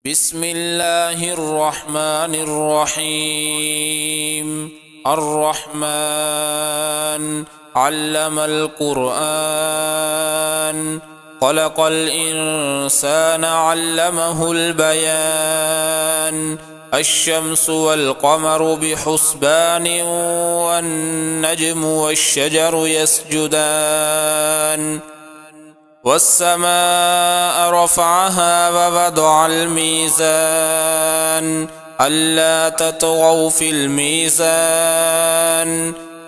بسم الله الرحمن الرحيم. الرحمن علم القرآن، خلق الإنسان علمه البيان. الشمس والقمر بحسبان، والنجم والشجر يسجدان. والسماء رفعها ووضع الميزان، ألا تطغوا في الميزان،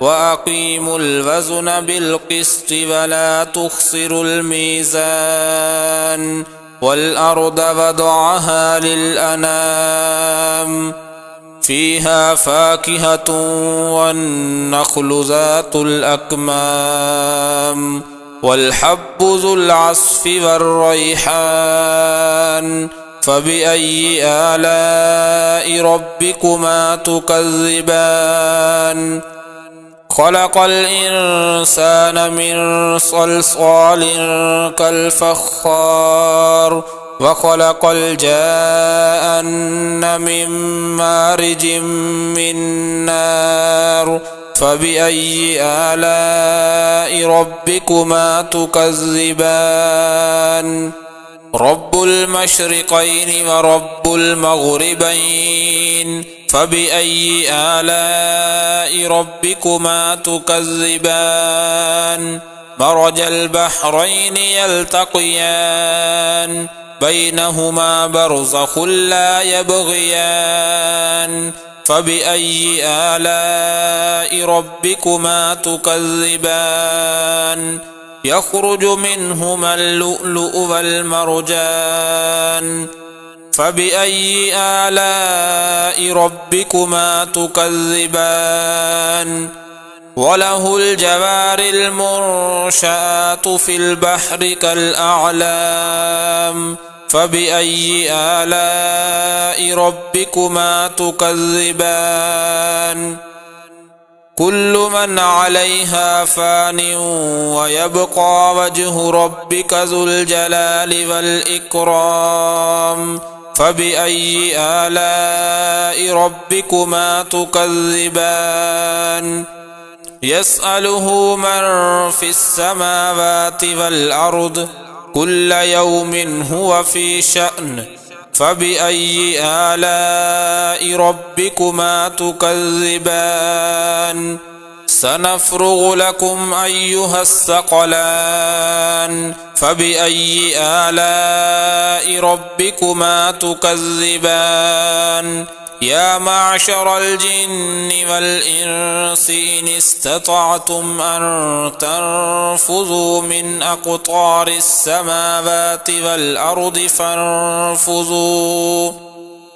وأقيموا الوزن بالقسط ولا تخسروا الميزان. والأرض وضعها للأنام، فيها فاكهة والنخل ذات الأكمام، والحب ذو العصف والريحان. فبأي آلاء ربكما تكذبان؟ خلق الإنسان من صلصال كالفخار، وخلق الجان من مارج من نار. فبأي آلاء ربكما تكذبان؟ رب المشرقين ورب المغربين، فبأي آلاء ربكما تكذبان؟ مرج البحرين يلتقيان، بينهما برزخ لا يبغيان. فبأي آلاء ربكما تكذبان؟ يخرج منهما اللؤلؤ والمرجان. فبأي آلاء ربكما تكذبان؟ وله الجوار المنشآت في البحر كالأعلام. فبأي آلاء ربكما تكذبان؟ كل من عليها فان، ويبقى وجه ربك ذو الجلال والإكرام. فبأي آلاء ربكما تكذبان؟ يسأله من في السماوات والأرض، كل يوم هو في شأن. فبأي آلاء ربكما تكذبان؟ سنفرغ لكم أيها الثقلان. فبأي آلاء ربكما تكذبان؟ يا معشر الجن والإنس إن استطعتم أن تنفذوا من أقطار السماوات والأرض فانفذوا،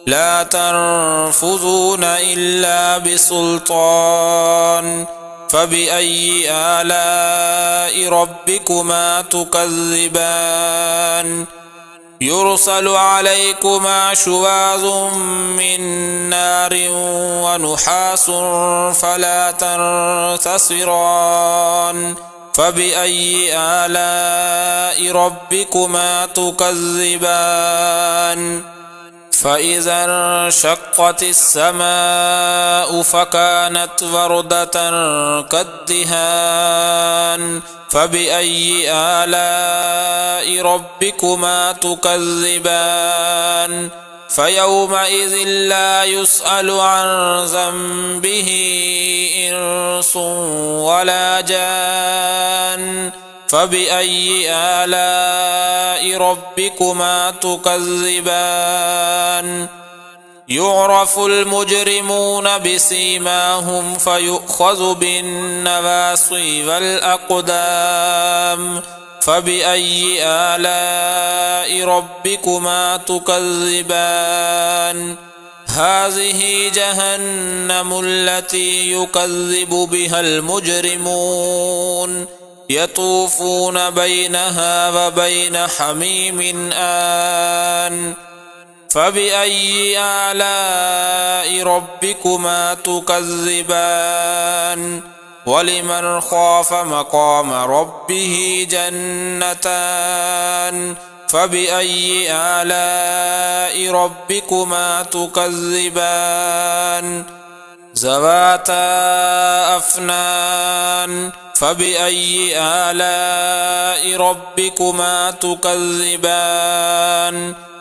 لا تنفذون إلا بسلطان. فبأي آلاء ربكما تكذبان؟ يرسل عليكما شواظ من نار ونحاس فلا تنتصران. فبأي آلاء ربكما تكذبان؟ فإذا انشقت السماء فكانت وردة كالدهان. فبأي آلاء ربكما تكذبان؟ فيومئذ لا يسأل عن ذنبه إنس ولا جان. فبأي آلاء ربكما تكذبان؟ يعرف المجرمون بسيماهم فيؤخذ بالنواصي والأقدام. فبأي آلاء ربكما تكذبان؟ هذه جهنم التي يكذب بها المجرمون، يطوفون بينها وبين حميم آن. فبأي آلاء ربكما تكذبان؟ ولمن خاف مقام ربه جنتان، فبأي آلاء ربكما تكذبان ذواتا أفنان فبأي آلاء ربكما تكذبان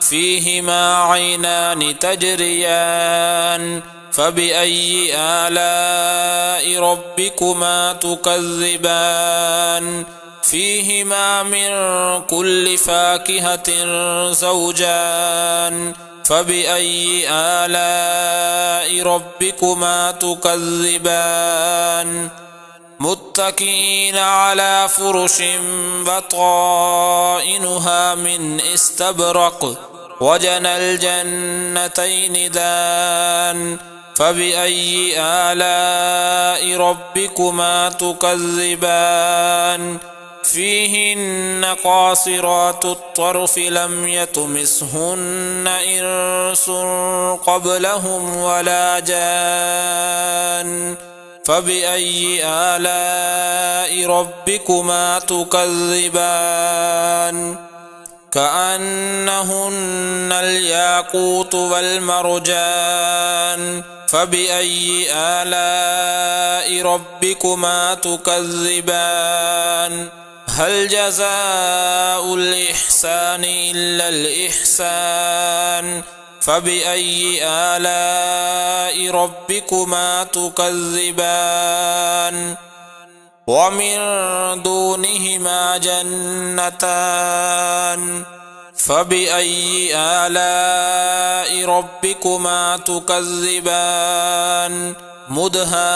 فيهما عينان تجريان فبأي آلاء ربكما تكذبان فيهما من كل فاكهة زوجان فبأي آلاء ربكما تكذبان متكئين على فرش بطائنها من استبرق وجنى الجنتين دان فبأي آلاء ربكما تكذبان فيهن قاصرات الطرف لم يطمثهن إنس قبلهم ولا جان فبأي آلاء ربكما تكذبان كأنهن الياقوت والمرجان فبأي آلاء ربكما تكذبان هل جزاء الإحسان إلا الإحسان فبأي آلاء ربكما تكذبان ومن دونهما جنتان فبأي آلاء ربكما تكذبان مدهامتان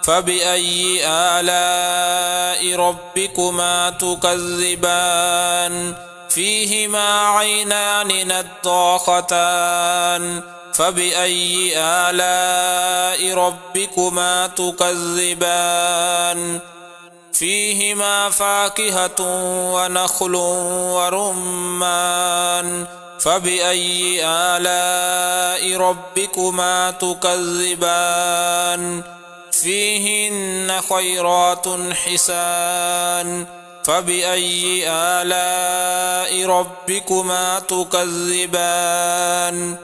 فبأي آلاء ربكما تكذبان فيهما عينان نضاختان فبأي آلاء ربكما تكذبان فيهما فاكهة ونخل ورمان فبأي آلاء ربكما تكذبان فيهن خيرات حسان فبأي آلاء ربكما تكذبان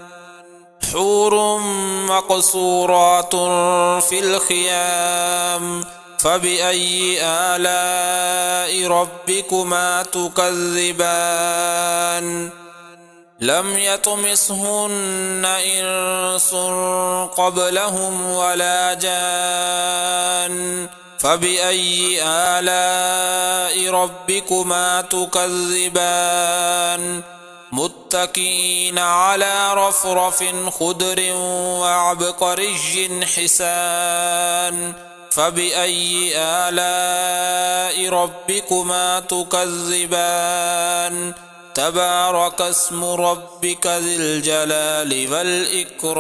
حور مقصورات في الخيام فبأي آلاء ربكما تكذبان لم يطمثهن إنس قبلهم ولا جان فبأي آلاء ربكما تكذبان متكئين على رفرف خضر وعبقري حسان فبأي آلاء ربكما تكذبان تبارك اسم ربك ذي الجلال والإكرام